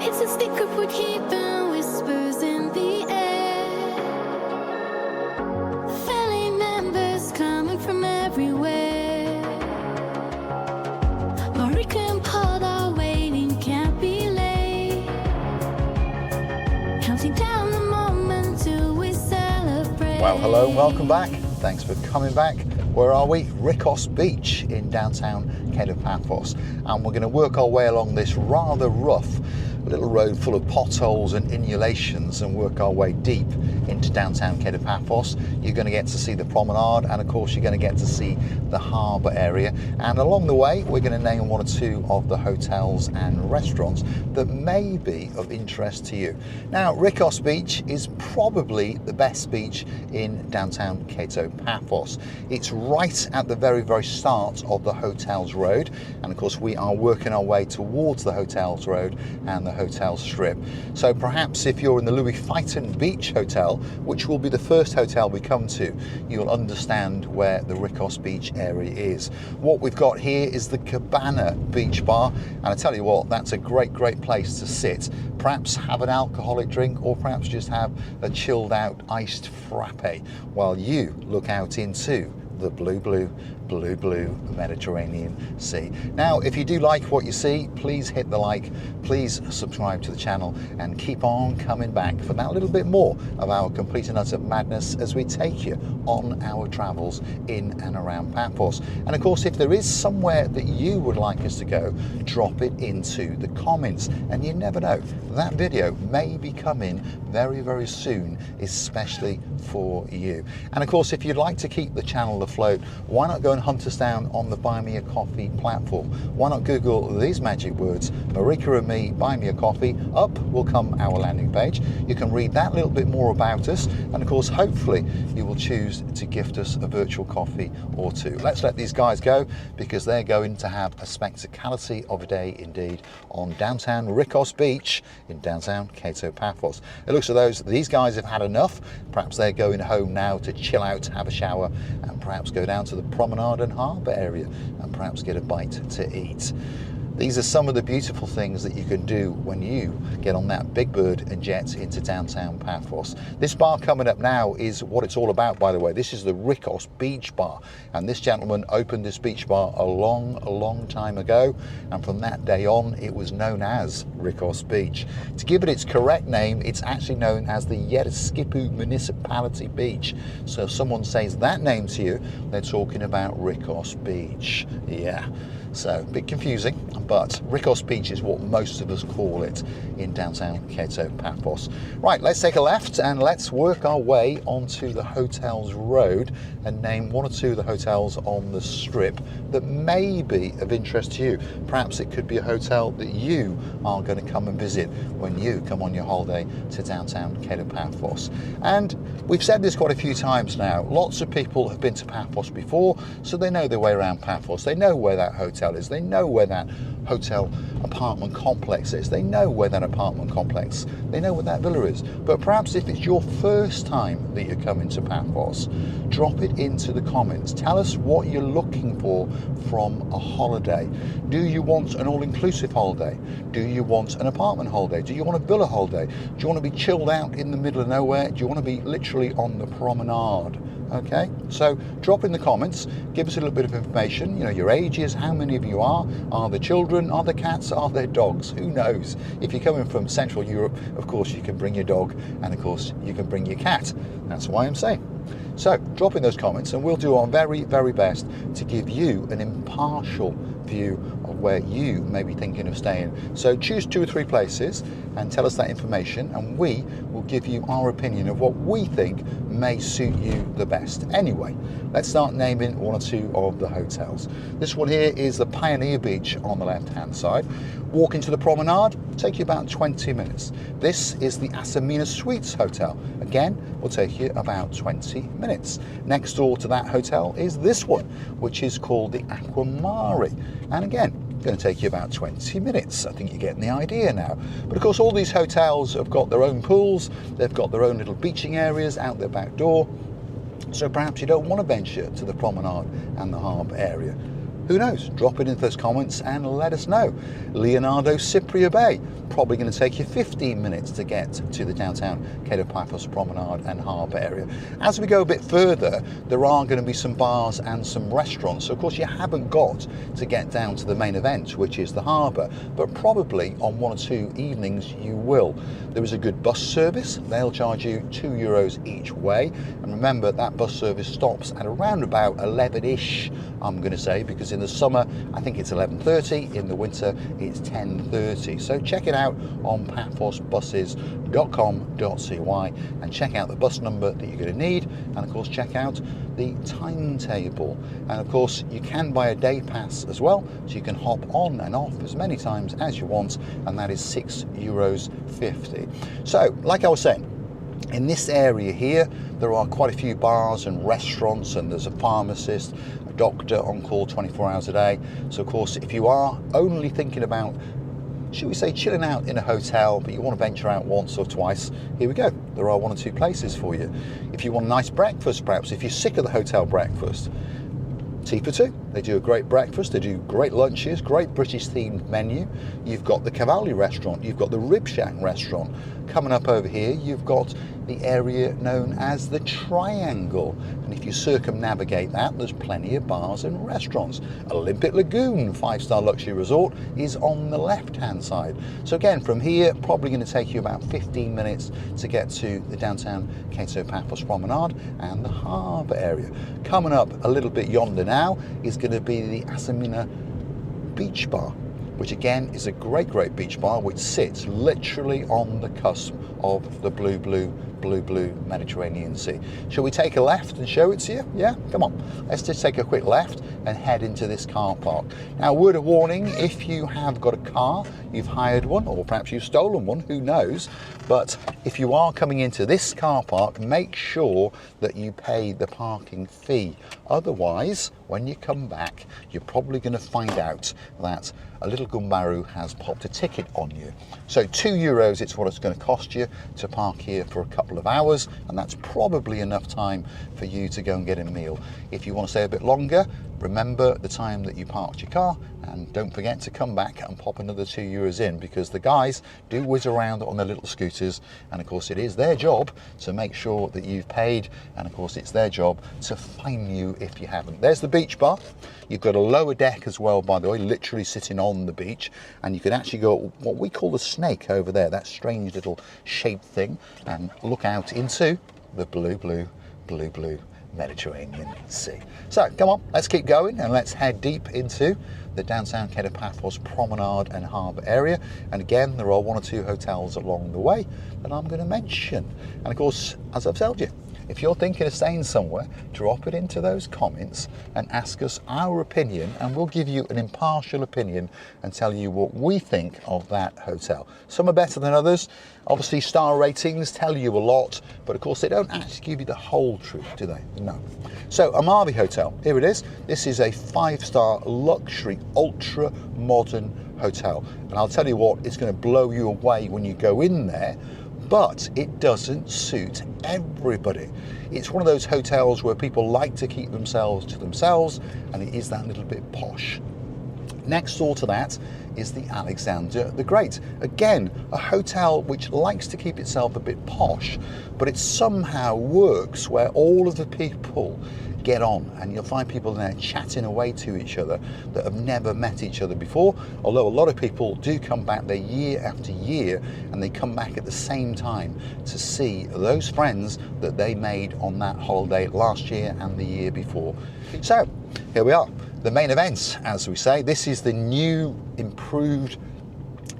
It's a secret we're keeping, whispers in the air. Family members coming from everywhere. Marika and Paul are waiting, can't be late. Counting down the moment till we celebrate. Well, hello and welcome back. Thanks for coming back. Where are we? Rikkos Beach in downtown Kato Paphos. And we're going to work our way along this rather rough little road full of potholes and inulations and work our way deep into downtown Kato Paphos. You're going to get to see the promenade, and of course you're going to get to see the harbour area, and along the way we're going to name one or two of the hotels and restaurants that may be of interest to you. Now, Rikkos Beach is probably the best beach in downtown Kato Paphos. It's right at the very start of the Hotels Road, and of course we are working our way towards the Hotels Road and the Hotel Strip. So perhaps if you're in the Louis Vuitton Beach Hotel, which will be the first hotel we come to, you'll understand where the Rikkos Beach area is. What we've got here is the Cabana Beach Bar, and I tell you what, that's a great place to sit, perhaps have an alcoholic drink, or perhaps just have a chilled out iced frappe while you look out into the blue Mediterranean Sea. Now, if you do like what you see, please hit the like, please subscribe to the channel, and keep on coming back for that little bit more of our complete and utter madness as we take you on our travels in and around Paphos. And of course, if there is somewhere that you would like us to go, drop it into the comments, and you never know, that video may be coming very soon, especially for you. And of course, if you'd like to keep the channel afloat, why not go and hunt us down on the Buy Me a Coffee platform? Why not Google these magic words, Marika and Me, buy me a coffee? Up will come our landing page. You can read that little bit more about us, and of course, hopefully you will choose to gift us a virtual coffee or two. Let's let these guys go, because they're going to have a spectacality of a day indeed on downtown Rikkos Beach in downtown Kato Paphos. It looks as though these guys have had enough. Perhaps they're going home now to chill out, have a shower, and perhaps go down to the Promenade and Harbour area and perhaps get a bite to eat. These are some of the beautiful things that you can do when you get on that big bird and jet into downtown Paphos. This bar coming up now is what it's all about, by the way. This is the Rikkos Beach Bar, and this gentleman opened this beach bar a long time ago, and from that day on it was known as Rikkos Beach. To give it its correct name, it's actually known as the Yeriskipu Municipality Beach. So if someone says that name to you, they're talking about Rikkos Beach. Yeah. So, a bit confusing, but Rikkos Beach is what most of us call it in downtown Kato Paphos. Right, let's take a left and let's work our way onto the Hotels Road and name one or two of the hotels on the strip that may be of interest to you. Perhaps it could be a hotel that you are going to come and visit when you come on your holiday to downtown Kato Paphos. And we've said this quite a few times now, lots of people have been to Paphos before, so they know their way around Paphos. They know where that hotel is, they know where that hotel apartment complex is, they know where that apartment complex, they know where that villa is. But perhaps if it's your first time that you're coming to Paphos, drop it into the comments. Tell us what you're looking for from a holiday. Do you want an all-inclusive holiday? Do you want an apartment holiday? Do you want a villa holiday? Do you want to be chilled out in the middle of nowhere? Do you want to be literally on the promenade? Okay, so drop in the comments, give us a little bit of information, you know, your ages, how many of you are there children, are there cats, are there dogs, who knows. If you're coming from Central Europe, of course you can bring your dog, and of course you can bring your cat. That's why I'm saying. So drop in those comments and we'll do our very best to give you an impartial view of where you may be thinking of staying. So choose 2 or 3 places and tell us that information, and we will give you our opinion of what we think may suit you the best. Anyway, let's start naming one or two of the hotels. This one here is the Pioneer Beach on the left hand side. Walk into the promenade, take you about 20 minutes. This is the Asamina Suites Hotel. Again, will take you about 20 minutes. Next door to that hotel is this one, which is called the Aquamari. And again, going to take you about 20 minutes. I think you're getting the idea now. But of course, all these hotels have got their own pools, they've got their own little beaching areas out their back door. So perhaps you don't want to venture to the promenade and the harbour area. Who knows? Drop it into those comments and let us know. Leonardo Cypria Bay, probably going to take you 15 minutes to get to the downtown Kato Paphos Promenade and Harbour area. As we go a bit further, there are going to be some bars and some restaurants. So of course you haven't got to get down to the main event, which is the harbour, but probably on one or two evenings you will. There is a good bus service. They'll charge you €2 each way. And remember, that bus service stops at around about 11-ish, I'm going to say, because in the summer I think it's 11:30, in the winter it's 10:30. So check it out on paphosbuses.com.cy and check out the bus number that you're going to need, and of course check out the timetable. And of course you can buy a day pass as well, so you can hop on and off as many times as you want, and that is €6.50. So like I was saying, in this area here there are quite a few bars and restaurants, and there's a pharmacist, a doctor on call 24 hours a day. So of course if you are only thinking about, should we say, chilling out in a hotel, but you want to venture out once or twice, here we go. There are one or two places for you. If you want a nice breakfast, perhaps if you're sick of the hotel breakfast, tea for two. They do a great breakfast, they do great lunches, great British themed menu. You've got the Cavalli restaurant, you've got the Rib Shack restaurant. Coming up over here, you've got the area known as the Triangle. And if you circumnavigate that, there's plenty of bars and restaurants. Olympic Lagoon 5-star luxury resort is on the left-hand side. So again, from here, probably going to take you about 15 minutes to get to the downtown Kato Paphos Promenade and the harbour area. Coming up a little bit yonder now is going to be the Asamina Beach Bar, which again is a great beach bar which sits literally on the cusp of the blue Mediterranean Sea. Shall we take a left and show it to you? Yeah, come on. Let's just take a quick left and head into this car park. Now, word of warning, if you have got a car, you've hired one, or perhaps you've stolen one, who knows, but if you are coming into this car park, make sure that you pay the parking fee. Otherwise, when you come back, you're probably going to find out that a little Gumbaru has popped a ticket on you. So €2, it's what it's going to cost you to park here for a couple of hours, and that's probably enough time for you to go and get a meal. If you want to stay a bit longer, remember the time that you parked your car, and don't forget to come back and pop another €2 in, because the guys do whiz around on their little scooters, and of course it is their job to make sure that you've paid, and of course it's their job to fine you if you haven't. There's the beach bar. You've got a lower deck as well, by the way, literally sitting on the beach, and you can actually go what we call the snake over there, that strange little shaped thing, and look out into the blue Mediterranean Sea. So come on, let's keep going and let's head deep into the downtown Kato Paphos Promenade and Harbour area. And again, there are one or two hotels along the way that I'm going to mention. And of course, as I've told you, if you're thinking of staying somewhere, drop it into those comments and ask us our opinion, and we'll give you an impartial opinion and tell you what we think of that hotel. Some are better than others. Obviously, star ratings tell you a lot, but of course they don't actually give you the whole truth, do they? No. So, Amavi Hotel, here it is. This is a 5-star luxury, ultra modern hotel. And I'll tell you what, it's going to blow you away when you go in there. But it doesn't suit everybody. It's one of those hotels where people like to keep themselves to themselves, and it is that little bit posh. Next door to that is the Alexander the Great. Again, a hotel which likes to keep itself a bit posh, but it somehow works where all of the people get on, and you'll find people there chatting away to each other that have never met each other before, although a lot of people do come back there year after year, and they come back at the same time to see those friends that they made on that holiday last year and the year before. So here we are, the main event, as we say. This is the new improved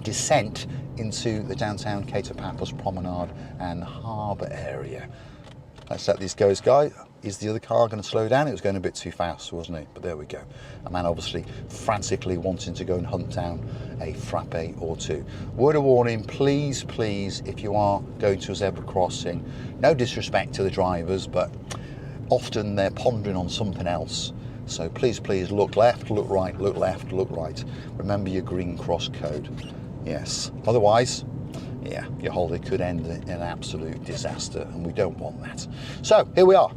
descent into the downtown Kato Paphos Promenade and Harbour area. Let's let these go, guys. Is the other car going to slow down? It was going a bit too fast, wasn't it? But there we go. A man obviously frantically wanting to go and hunt down a frappe or two. Word of warning, please, if you are going to a zebra crossing, no disrespect to the drivers, but often they're pondering on something else. So please look left, look right, look left, look right. Remember your green cross code. Yes. Otherwise, yeah, your holiday could end in an absolute disaster, and we don't want that. So here we are.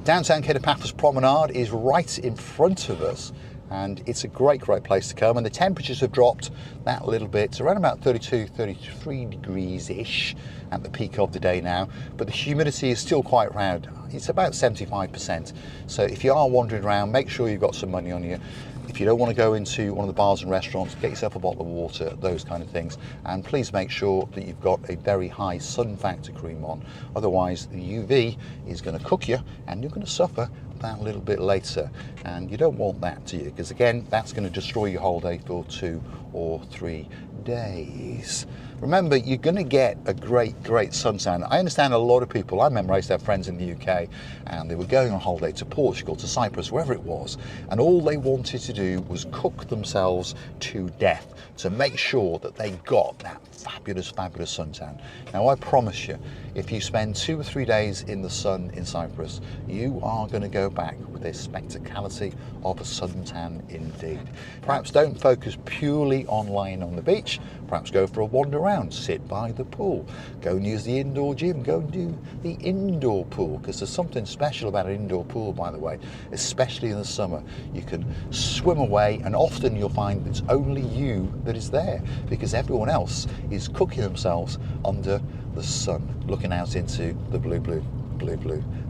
Downtown Kato Paphos Promenade is right in front of us, and it's a great place to come. And the temperatures have dropped that little bit to around about 32, 33 degrees ish at the peak of the day now, but the humidity is still quite around. It's about 75%. So if you are wandering around, make sure you've got some money on you. If you don't want to go into one of the bars and restaurants, get yourself a bottle of water, those kind of things. And please make sure that you've got a very high sun factor cream on. Otherwise, the UV is going to cook you and you're going to suffer that little bit later. And you don't want that, do you? Because again, that's going to destroy your whole day for 2 or 3 days. Remember, you're going to get a great suntan. I understand a lot of people, I remember I used to have friends in the UK and they were going on holiday to Portugal, to Cyprus, wherever it was, and all they wanted to do was cook themselves to death to make sure that they got that fabulous suntan. Now I promise you, if you spend 2 or 3 days in the sun in Cyprus, you are going to go back with a spectacality of a suntan indeed. Perhaps don't focus purely on lying on the beach, perhaps go for a wander around, sit by the pool, go and use the indoor gym, go and do the indoor pool, because there's something special about an indoor pool, by the way, especially in the summer. You can swim away and often you'll find it's only you that is there because everyone else is cooking themselves under the sun, looking out into the blue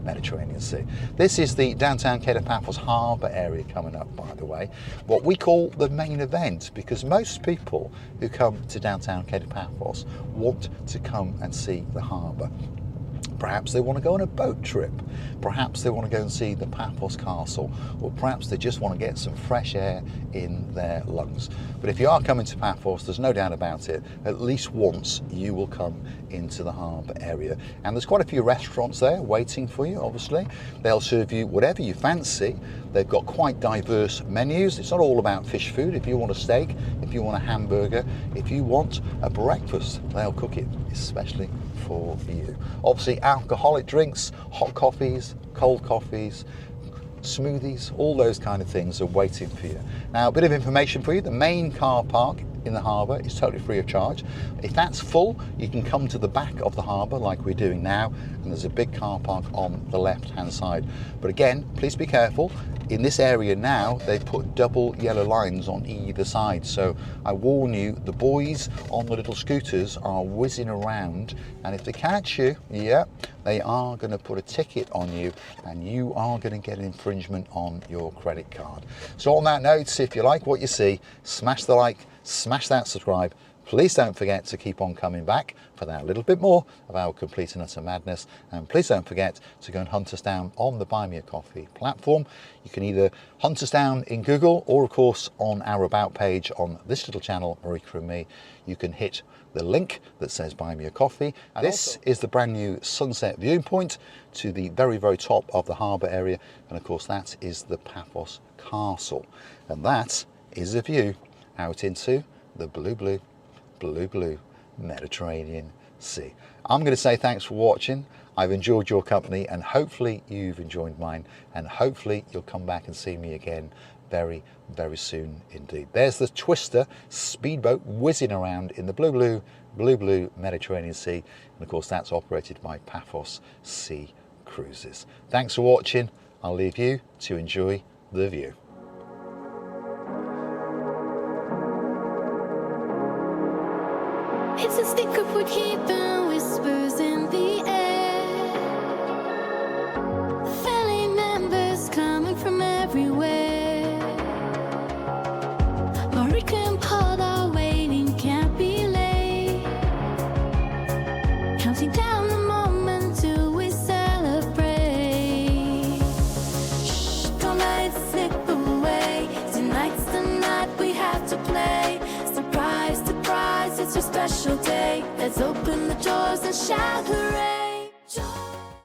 Mediterranean Sea. This is the downtown Kato Paphos Harbour area coming up, by the way, what we call the main event, because most people who come to downtown Kato Paphos want to come and see the harbour. Perhaps they want to go on a boat trip, perhaps they want to go and see the Paphos Castle, or perhaps they just want to get some fresh air in their lungs. But if you are coming to Paphos, there's no doubt about it, at least once you will come into the harbour area. And there's quite a few restaurants there waiting for you, obviously. They'll serve you whatever you fancy. They've got quite diverse menus. It's not all about fish food. If you want a steak, if you want a hamburger, if you want a breakfast, they'll cook it, especially for you. Obviously, alcoholic drinks, hot coffees, cold coffees, smoothies, all those kind of things are waiting for you. Now, a bit of information for you. The main car park in the harbour is totally free of charge. If that's full, you can come to the back of the harbour like we're doing now, and there's a big car park on the left-hand side. But again, please be careful. In this area now, they've put double yellow lines on either side. So I warn you, the boys on the little scooters are whizzing around, and if they catch you, yeah, they are going to put a ticket on you and you are going to get an infringement on your credit card. So on that note, if you like what you see, smash the like, smash that subscribe. Please don't forget to keep on coming back for that little bit more of our complete and utter madness. And please don't forget to go and hunt us down on the Buy Me a Coffee platform. You can either hunt us down in Google or, of course, on our About page on this little channel, Marika and Me. You can hit the link that says Buy Me a Coffee. And this is the brand new sunset viewpoint to the very top of the harbour area. And, of course, that is the Paphos Castle. And that is a view out into the blue Mediterranean Sea. I'm going to say thanks for watching. I've enjoyed your company and hopefully you've enjoyed mine, and hopefully you'll come back and see me again very soon indeed. There's the Twister speedboat whizzing around in the blue Mediterranean Sea, and of course that's operated by Paphos Sea Cruises. Thanks for watching. I'll leave you to enjoy the view. It's a sticker would keeping whispers in the air. Family members coming from everywhere. Marika and Paul are waiting, can't be late. Counting down the moment till we celebrate. Shh, don't let it slip away. Tonight's the night we have to play. Surprise, surprise, it's a special day. Let's open the doors and shout hooray.